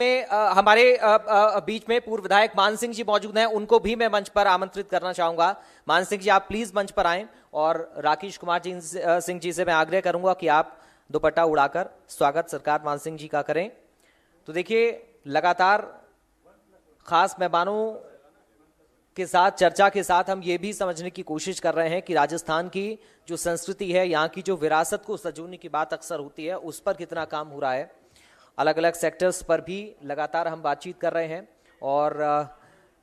में हमारे बीच में पूर्व विधायक मान सिंह जी मौजूद हैं, उनको भी मैं मंच पर आमंत्रित करना चाहूंगा। मान सिंह जी, आप प्लीज मंच पर आएं और राकेश कुमार जी सिंह जी से मैं आग्रह करूंगा कि आप दुपट्टा उड़ाकर स्वागत सरकार मान सिंह जी का करें। तो देखिए, लगातार खास मेहमानों के साथ चर्चा के साथ हम ये भी समझने की कोशिश कर रहे हैं कि राजस्थान की जो संस्कृति है, यहाँ की जो विरासत को संजोने की बात अक्सर होती है, उस पर कितना काम हो रहा है। अलग अलग सेक्टर्स पर भी लगातार हम बातचीत कर रहे हैं और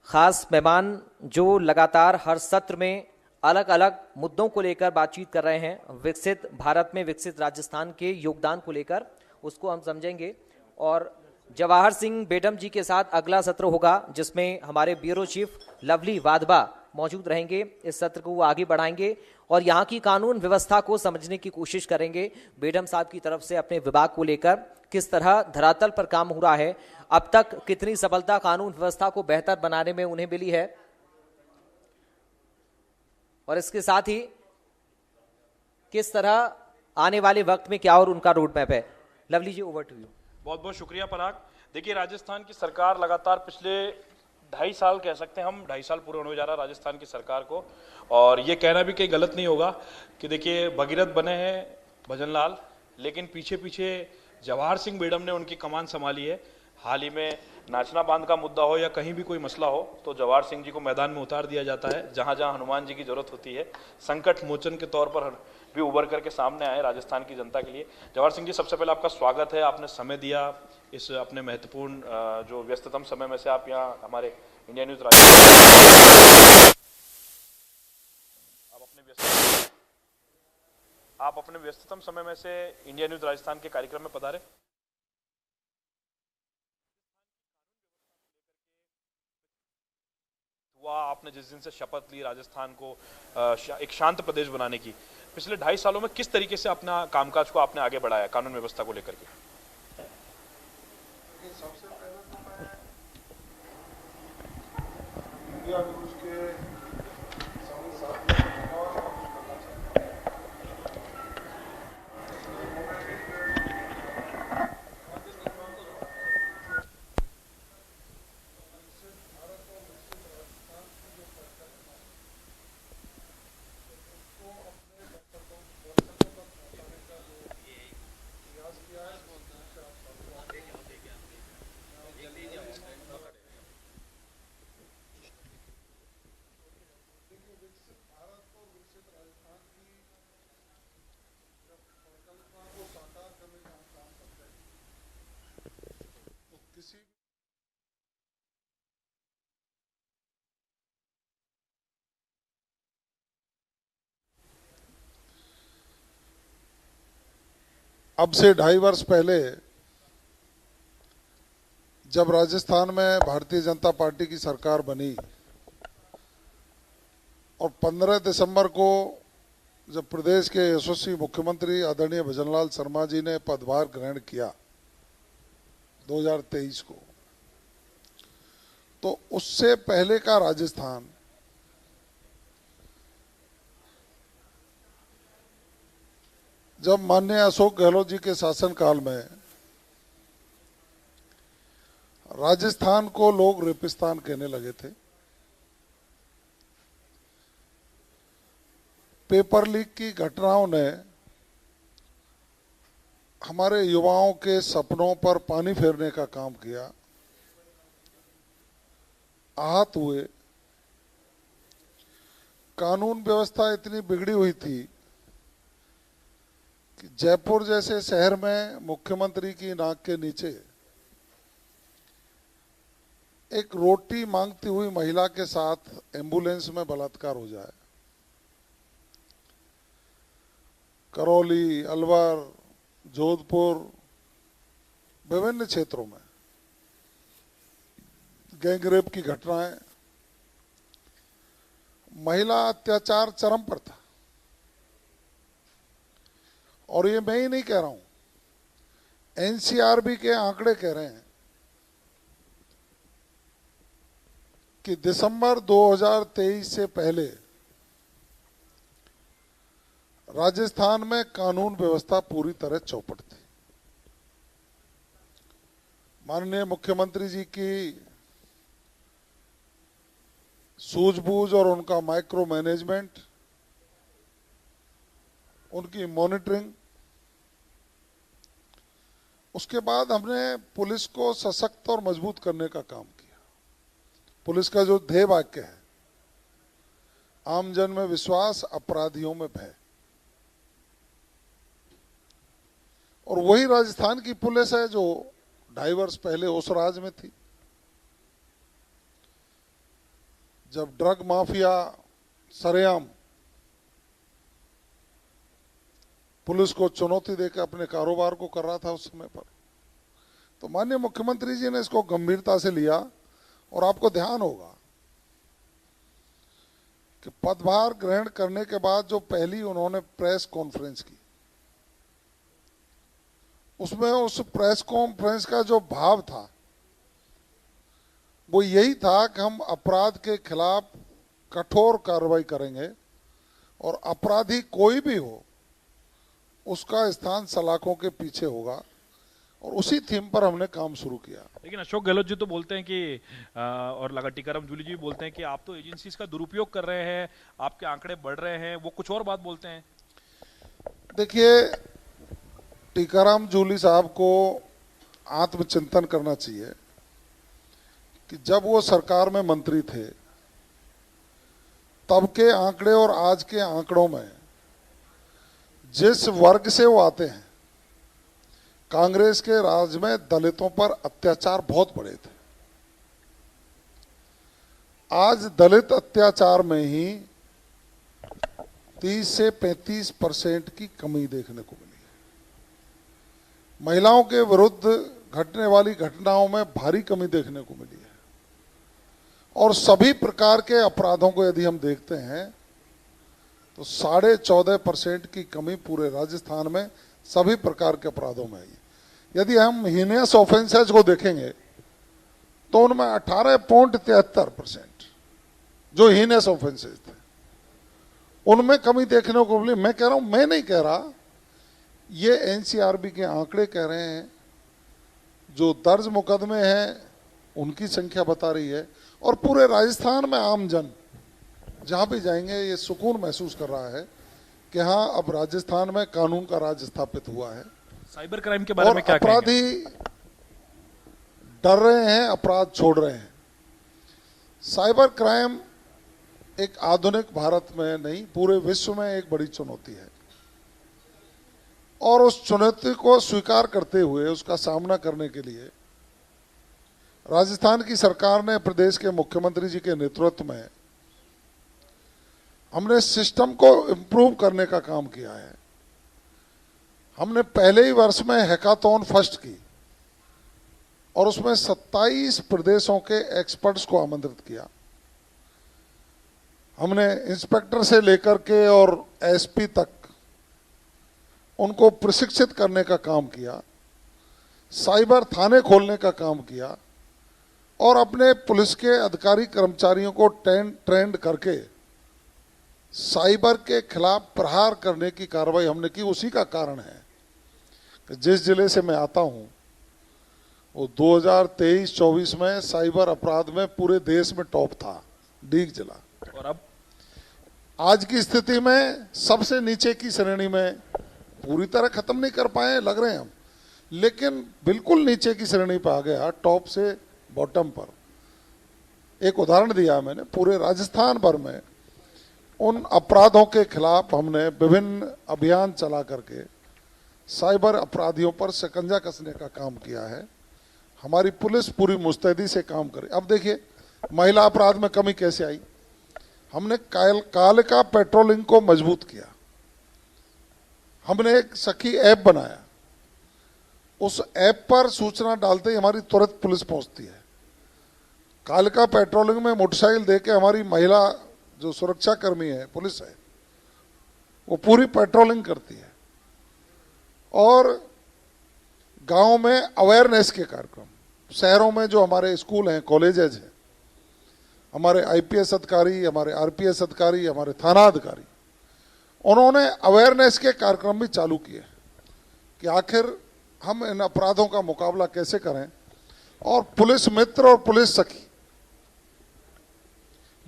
ख़ास मेहमान जो लगातार हर सत्र में अलग अलग मुद्दों को लेकर बातचीत कर रहे हैं, विकसित भारत में विकसित राजस्थान के योगदान को लेकर, उसको हम समझेंगे। और जवाहर सिंह बेडम जी के साथ अगला सत्र होगा जिसमें हमारे ब्यूरो चीफ लवली वाधवा मौजूद रहेंगे। इस सत्र को वो आगे बढ़ाएंगे और यहाँ की कानून व्यवस्था को समझने की कोशिश करेंगे। बेडम साहब की तरफ से अपने विभाग को लेकर किस तरह धरातल पर काम हो रहा है, अब तक कितनी सफलता कानून व्यवस्था को बेहतर बनाने में उन्हें मिली है, और इसके साथ ही किस तरह आने वाले वक्त में क्या और उनका रोड मैप है। Lovely ji, over to you. बहुत बहुत शुक्रिया पराग। देखिए, राजस्थान की सरकार लगातार पिछले 2.5 साल कह सकते हैं हम, 2.5 साल पूरे होने जा रहा है राजस्थान की सरकार को, और ये कहना भी कहीं गलत नहीं होगा कि देखिए भगीरथ बने हैं भजन लाल, लेकिन पीछे पीछे जवाहर सिंह बेडम ने उनकी कमान संभाली है। हाल ही में नाचना बांध का मुद्दा हो या कहीं भी कोई मसला हो तो जवाहर सिंह जी को मैदान में उतार दिया जाता है। जहां जहां हनुमान जी की जरूरत होती है, संकट मोचन के तौर पर भी उभर करके सामने आए राजस्थान की जनता के लिए। जवाहर सिंह जी, सबसे पहले आपका स्वागत है, आपने समय दिया इस अपने महत्वपूर्ण जो व्यस्ततम समय में से आप यहाँ हमारे इंडिया न्यूज आप अपने व्यस्ततम समय में से इंडिया न्यूज राजस्थान के कार्यक्रम में पधारे। हुआ आपने जिस दिन से शपथ ली राजस्थान को एक शांत प्रदेश बनाने की, पिछले 2.5 सालों में किस तरीके से अपना कामकाज को आपने आगे बढ़ाया कानून व्यवस्था को लेकर के? सबसे पहले तो मैं इंडिया न्यूज के सभी साथियों को धन्यवाद करना चाहता हूँ। अब से 2.5 वर्ष पहले जब राजस्थान में भारतीय जनता पार्टी की सरकार बनी और 15 दिसंबर को जब प्रदेश के यशस्वी मुख्यमंत्री आदरणीय भजनलाल शर्मा जी ने पदभार ग्रहण किया 2023 को, तो उससे पहले का राजस्थान जब माननीय अशोक गहलोत जी के शासनकाल में राजस्थान को लोग रेपिस्तान कहने लगे थे, पेपर लीक की घटनाओं ने हमारे युवाओं के सपनों पर पानी फेरने का काम किया, आहत हुए। कानून व्यवस्था इतनी बिगड़ी हुई थी कि जयपुर जैसे शहर में मुख्यमंत्री की नाक के नीचे एक रोटी मांगती हुई महिला के साथ एम्बुलेंस में बलात्कार हो जाए। करौली, अलवर, जोधपुर, विभिन्न क्षेत्रों में गैंगरेप की घटनाएं, महिला अत्याचार चरम पर था। और ये मैं ही नहीं कह रहा हूं, एनसीआरबी के आंकड़े कह रहे हैं कि दिसंबर 2023 से पहले राजस्थान में कानून व्यवस्था पूरी तरह चौपट थी। माननीय मुख्यमंत्री जी की सूझबूझ और उनका माइक्रो मैनेजमेंट, उनकी मॉनिटरिंग, उसके बाद हमने पुलिस को सशक्त और मजबूत करने का काम किया। पुलिस का जो ध्येय वाक्य है, आम जन में विश्वास, अपराधियों में भय, और वही राजस्थान की पुलिस है जो 2.5 वर्ष पहले उस राज में थी, जब ड्रग माफिया सरेआम पुलिस को चुनौती देकर अपने कारोबार को कर रहा था उस समय पर। तो माननीय मुख्यमंत्री जी ने इसको गंभीरता से लिया, और आपको ध्यान होगा कि पदभार ग्रहण करने के बाद जो पहली उन्होंने प्रेस कॉन्फ्रेंस की, उसमें उस प्रेस कॉन्फ्रेंस का जो भाव था वो यही था कि हम अपराध के खिलाफ कठोर कार्रवाई करेंगे, और अपराधी कोई भी हो उसका स्थान सलाखों के पीछे होगा, और उसी थीम पर हमने काम शुरू किया। लेकिन अशोक गहलोत जी तो बोलते हैं कि और लगा टीकाराम जूली जी भी बोलते हैं कि आप तो एजेंसीज का दुरुपयोग कर रहे हैं, आपके आंकड़े बढ़ रहे हैं, वो कुछ और बात बोलते हैं। देखिए, टीकाराम जूली साहब को आत्मचिंतन करना चाहिए कि जब वो सरकार में मंत्री थे तब के आंकड़े और आज के आंकड़ों में जिस वर्ग से वो आते हैं, कांग्रेस के राज में दलितों पर अत्याचार बहुत बड़े थे। आज दलित अत्याचार में ही 30 से 35% की कमी देखने को मिली है। महिलाओं के विरुद्ध घटने वाली घटनाओं में भारी कमी देखने को मिली है, और सभी प्रकार के अपराधों को यदि हम देखते हैं तो 14.5% की कमी पूरे राजस्थान में सभी प्रकार के अपराधों में है। यदि हम हीनियस ऑफेंसेज को देखेंगे तो उनमें 18.73% जो हीनियस ऑफेंसेज थे उनमें कमी देखने को मिली। मैं कह रहा हूं, मैं नहीं कह रहा, ये एनसीआरबी के आंकड़े कह रहे हैं, जो दर्ज मुकदमे हैं उनकी संख्या बता रही है, और पूरे राजस्थान में आम जन जहां भी जाएंगे ये सुकून महसूस कर रहा है कि हाँ, अब राजस्थान में कानून का राज स्थापित हुआ है। साइबर क्राइम के बारे में क्या कहेंगे? अपराधी डर रहे हैं, अपराध छोड़ रहे हैं। साइबर क्राइम एक आधुनिक भारत में नहीं, पूरे विश्व में एक बड़ी चुनौती है, और उस चुनौती को स्वीकार करते हुए उसका सामना करने के लिए राजस्थान की सरकार ने प्रदेश के मुख्यमंत्री जी के नेतृत्व में हमने सिस्टम को इम्प्रूव करने का काम किया है। हमने पहले ही वर्ष में हैकाथॉन फर्स्ट की, और उसमें 27 प्रदेशों के एक्सपर्ट्स को आमंत्रित किया। हमने इंस्पेक्टर से लेकर के और एसपी तक उनको प्रशिक्षित करने का काम किया, साइबर थाने खोलने का काम किया, और अपने पुलिस के अधिकारी कर्मचारियों को ट्रेंड करके साइबर के खिलाफ प्रहार करने की कार्रवाई हमने की। उसी का कारण है कि जिस जिले से मैं आता हूं वो 2023-24 में साइबर अपराध में पूरे देश में टॉप था, डीग जिला, और अब आज की स्थिति में सबसे नीचे की श्रेणी में, पूरी तरह खत्म नहीं कर पाए लग रहे हैं हम, लेकिन बिल्कुल नीचे की श्रेणी पर आ गया, टॉप से बॉटम पर। एक उदाहरण दिया मैंने, पूरे राजस्थान भर में उन अपराधों के खिलाफ हमने विभिन्न अभियान चला करके साइबर अपराधियों पर शिकंजा कसने का काम किया है। हमारी पुलिस पूरी मुस्तैदी से काम करे। अब देखिए, महिला अपराध में कमी कैसे आई। हमने कालिका पेट्रोलिंग को मजबूत किया, हमने एक सखी ऐप बनाया, उस ऐप पर सूचना डालते ही हमारी तुरंत पुलिस पहुंचती है। कालिका पेट्रोलिंग में मोटरसाइकिल देके हमारी महिला जो सुरक्षा कर्मी है, पुलिस है, वो पूरी पेट्रोलिंग करती है, और गांव में अवेयरनेस के कार्यक्रम, शहरों में जो हमारे स्कूल हैं, कॉलेजेज हैं, हमारे आईपीएस अधिकारी, हमारे आरपीएस अधिकारी, हमारे थाना अधिकारी, उन्होंने अवेयरनेस के कार्यक्रम भी चालू किए कि आखिर हम इन अपराधों का मुकाबला कैसे करें। और पुलिस मित्र और पुलिस सखी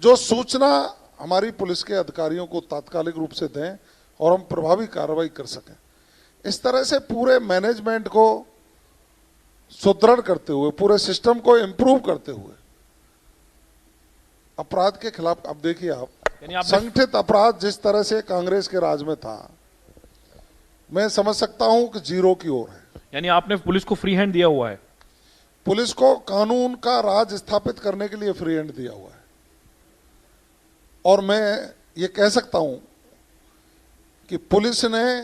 जो सूचना हमारी पुलिस के अधिकारियों को तात्कालिक रूप से दें और हम प्रभावी कार्रवाई कर सकें। इस तरह से पूरे मैनेजमेंट को सुदृढ़ करते हुए, पूरे सिस्टम को इंप्रूव करते हुए अपराध के खिलाफ, अब देखिए आप, यानी आपने संगठित अपराध जिस तरह से कांग्रेस के राज में था, मैं समझ सकता हूं कि जीरो की ओर है। यानी आपने पुलिस को फ्री हैंड दिया हुआ है। पुलिस को कानून का राज स्थापित करने के लिए फ्री हैंड दिया हुआ है और मैं ये कह सकता हूं कि पुलिस ने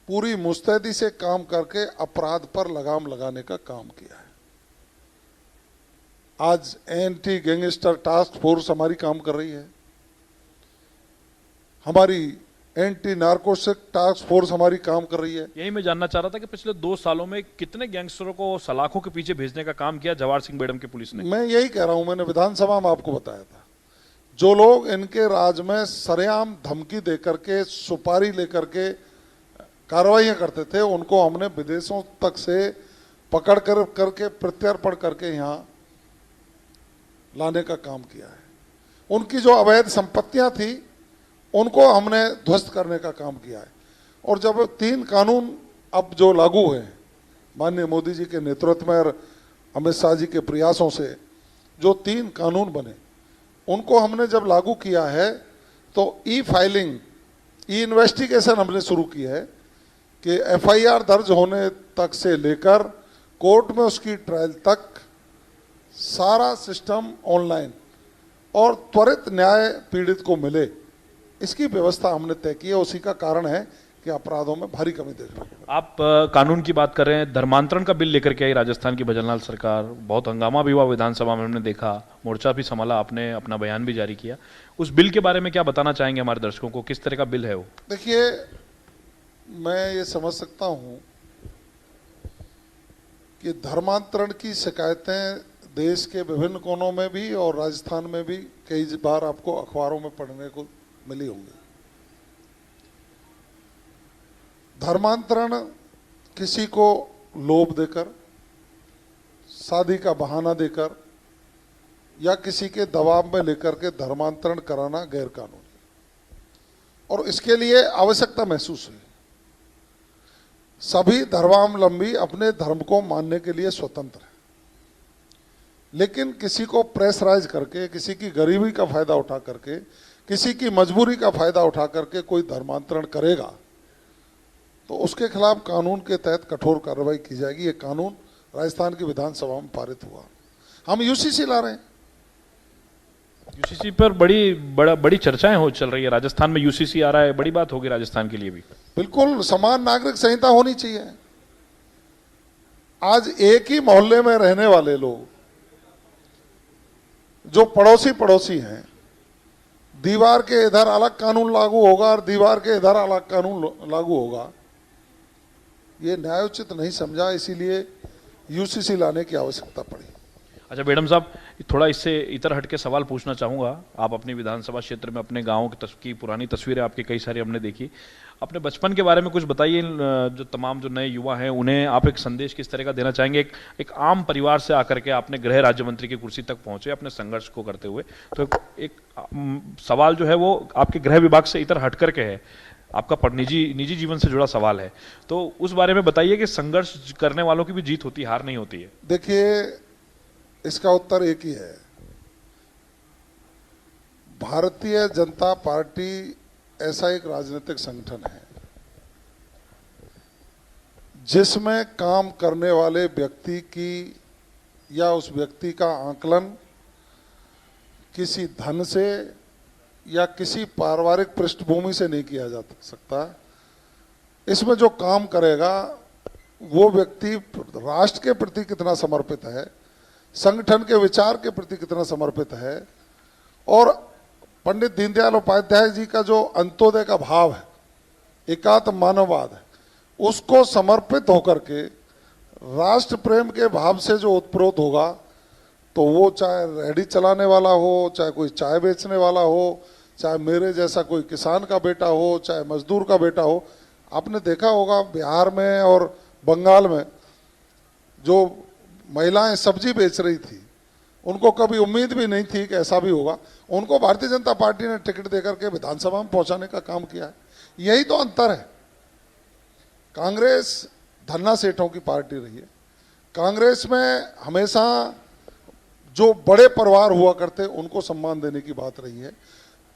पूरी मुस्तैदी से काम करके अपराध पर लगाम लगाने का काम किया है। आज एंटी गैंगस्टर टास्क फोर्स हमारी काम कर रही है, हमारी एंटी नार्कोटिक टास्क फोर्स हमारी काम कर रही है। यही मैं जानना चाह रहा था कि पिछले 2 सालों में कितने गैंगस्टरों को सलाखों के पीछे भेजने का काम किया जवाहर सिंह बेडम की पुलिस ने। मैं यही कह रहा हूं, मैंने विधानसभा में आपको बताया था, जो लोग इनके राज में सरेआम धमकी देकर के, सुपारी लेकर के कार्रवाइयां करते थे, उनको हमने विदेशों तक से पकड़ कर करके प्रत्यर्पण करके यहां लाने का काम किया है। उनकी जो अवैध संपत्तियां थी उनको हमने ध्वस्त करने का काम किया है। और जब 3 कानून अब जो लागू है माननीय मोदी जी के नेतृत्व में और अमित शाह जी के प्रयासों से जो 3 कानून बने, उनको हमने जब लागू किया है तो ई फाइलिंग, ई इन्वेस्टिगेशन हमने शुरू की है कि एफआईआर दर्ज होने तक से लेकर कोर्ट में उसकी ट्रायल तक सारा सिस्टम ऑनलाइन और त्वरित न्याय पीड़ित को मिले, इसकी व्यवस्था हमने तय की है। उसी का कारण है कि अपराधों में भारी कमी देख रहे हैं। आप कानून की बात कर रहे हैं, धर्मांतरण का बिल लेकर के आई राजस्थान की भजनलाल सरकार। बहुत हंगामा भी हुआ विधानसभा में, हमने देखा, मोर्चा भी संभाला, आपने अपना बयान भी जारी किया। उस बिल के बारे में क्या बताना चाहेंगे हमारे दर्शकों को, किस तरह का बिल है वो? देखिए, मैं ये समझ सकता हूं कि धर्मांतरण की शिकायतें देश के विभिन्न कोनों में भी और राजस्थान में भी कई बार आपको अखबारों में पढ़ने को मिली होंगी। धर्मांतरण किसी को लोभ देकर, शादी का बहाना देकर या किसी के दबाव में लेकर के धर्मांतरण कराना गैर कानूनी, और इसके लिए आवश्यकता महसूस हुई। सभी धर्मावलंबी अपने धर्म को मानने के लिए स्वतंत्र है, लेकिन किसी को प्रेशराइज करके, किसी की गरीबी का फायदा उठा करके, किसी की मजबूरी का फायदा उठा करके कोई धर्मांतरण करेगा तो उसके खिलाफ कानून के तहत कठोर कार्रवाई की जाएगी। ये कानून राजस्थान की विधानसभा में पारित हुआ। हम यूसीसी ला रहे हैं। यूसीसी पर बड़ी चर्चाएं चल रही है। राजस्थान में यूसीसी आ रहा है, बड़ी बात होगी राजस्थान के लिए भी। बिल्कुल, समान नागरिक संहिता होनी चाहिए। आज एक ही मोहल्ले में रहने वाले लोग जो पड़ोसी हैं, दीवार के इधर अलग कानून लागू होगा और दीवार के इधर अलग कानून लागू होगा, ये न्यायोचित नहीं समझा, इसीलिए यूसीसी लाने की आवश्यकता पड़ी। अच्छा बेडम साहब, थोड़ा इससे इतर हट के सवाल पूछना चाहूँगा। आप अपनी विधानसभा क्षेत्र में अपने गाँव की पुरानी तस्वीरें आपकी कई सारी हमने देखी। अपने बचपन के बारे में कुछ बताइए। जो तमाम जो नए युवा हैं उन्हें आप एक संदेश किस तरह का देना चाहेंगे? एक आम परिवार से आकर के आपने गृह राज्य मंत्री की कुर्सी तक पहुंचे अपने संघर्ष को करते हुए, तो एक सवाल जो है वो आपके गृह विभाग से इतर हट करके है, आपका निजी जीवन से जुड़ा सवाल है, तो उस बारे में बताइए कि संघर्ष करने वालों की भी जीत होती है, हार नहीं होती है। देखिए, इसका उत्तर एक ही है। भारतीय जनता पार्टी ऐसा एक राजनीतिक संगठन है जिसमें काम करने वाले व्यक्ति की या उस व्यक्ति का आकलन किसी धन से या किसी पारिवारिक पृष्ठभूमि से नहीं किया जा सकता। इसमें जो काम करेगा वो व्यक्ति राष्ट्र के प्रति कितना समर्पित है, संगठन के विचार के प्रति कितना समर्पित है, और पंडित दीनदयाल उपाध्याय जी का जो अंत्योदय का भाव है, एकात्म मानववाद है, उसको समर्पित होकर के राष्ट्र प्रेम के भाव से जो उत्प्रोत होगा, तो वो चाहे रेहड़ी चलाने वाला हो, चाहे कोई चाय बेचने वाला हो, चाहे मेरे जैसा कोई किसान का बेटा हो, चाहे मजदूर का बेटा हो। आपने देखा होगा बिहार में और बंगाल में जो महिलाएं सब्जी बेच रही थी, उनको कभी उम्मीद भी नहीं थी कि ऐसा भी होगा, उनको भारतीय जनता पार्टी ने टिकट देकर के विधानसभा में पहुंचाने का काम किया है। यही तो अंतर है। कांग्रेस धन्ना सेठों की पार्टी रही है। कांग्रेस में हमेशा जो बड़े परिवार हुआ करते उनको सम्मान देने की बात रही है।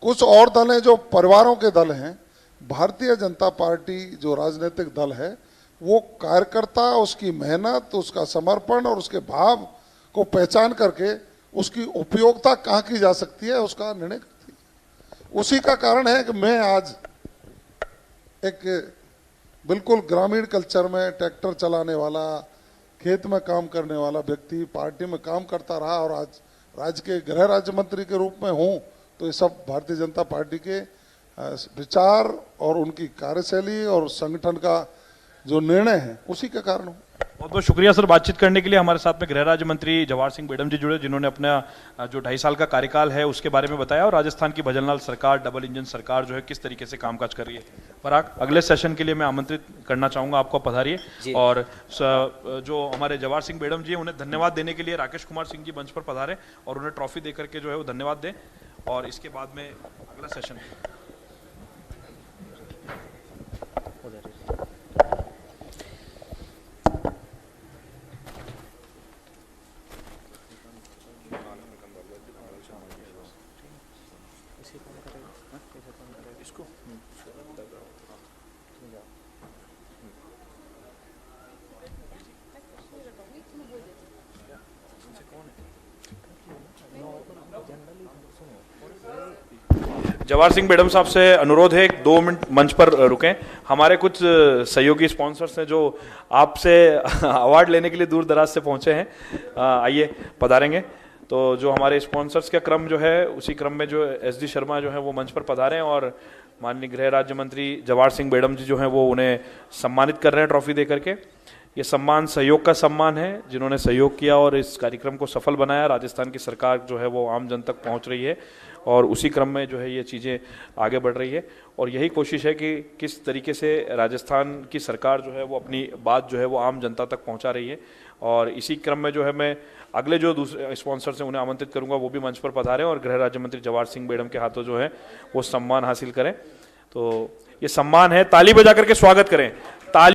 कुछ और दल हैं जो परिवारों के दल हैं। भारतीय जनता पार्टी जो राजनीतिक दल है वो कार्यकर्ता, उसकी मेहनत, उसका समर्पण और उसके भाव को पहचान करके उसकी उपयोगिता कहाँ की जा सकती है उसका निर्णय करती है। उसी का कारण है कि मैं आज एक बिल्कुल ग्रामीण कल्चर में ट्रैक्टर चलाने वाला, खेत में काम करने वाला व्यक्ति पार्टी में काम करता रहा और आज राज्य के गृह राज्य मंत्री के रूप में हूँ, तो ये सब भारतीय जनता पार्टी के विचार और उनकी कार्यशैली और संगठन का जो निर्णय है उसी के कारण हूँ। बहुत बहुत शुक्रिया सर बातचीत करने के लिए। हमारे साथ में गृह राज्य मंत्री जवाहर सिंह बेडम जी जुड़े, जिन्होंने अपना जो 2.5 साल का कार्यकाल है उसके बारे में बताया और राजस्थान की भजनलाल सरकार, डबल इंजन सरकार जो है किस तरीके से कामकाज कर रही है। पराग, अगले सेशन के लिए मैं आमंत्रित करना चाहूंगा आपको, पधारिए। और जो हमारे जवाहर सिंह बेडम जी उन्हें धन्यवाद देने के लिए राकेश कुमार सिंह जी मंच पर पधारे और उन्हें ट्रॉफी दे करके जो है वो धन्यवाद दें और इसके बाद में अगला सेशन। जवाहर सिंह बेडम साहब से अनुरोध है 2 मिनट मंच पर रुकें। हमारे कुछ सहयोगी स्पॉन्सर्स हैं जो आपसे अवार्ड लेने के लिए दूर दराज से पहुंचे हैं, आइए पधारेंगे। तो जो हमारे स्पॉन्सर्स का क्रम जो है उसी क्रम में जो SD शर्मा जो है वो मंच पर पधारे हैं और माननीय गृह राज्य मंत्री जवाहर सिंह बेडम जी जो हैं वो उन्हें सम्मानित कर रहे हैं ट्रॉफी दे करके। ये सम्मान सहयोग का सम्मान है, जिन्होंने सहयोग किया और इस कार्यक्रम को सफल बनाया। राजस्थान की सरकार जो है वो आम जन तक पहुंच रही है और उसी क्रम में जो है ये चीज़ें आगे बढ़ रही है और यही कोशिश है कि किस तरीके से राजस्थान की सरकार जो है वो अपनी बात जो है वो आम जनता तक पहुंचा रही है। और इसी क्रम में जो है मैं अगले जो दूसरे स्पॉन्सर्स हैं उन्हें आमंत्रित करूंगा, वो भी मंच पर पधारें और गृह राज्य मंत्री जवाहर सिंह बेडम के हाथों जो है वो सम्मान हासिल करें। तो ये सम्मान है, ताली बजा करके स्वागत करें। ताली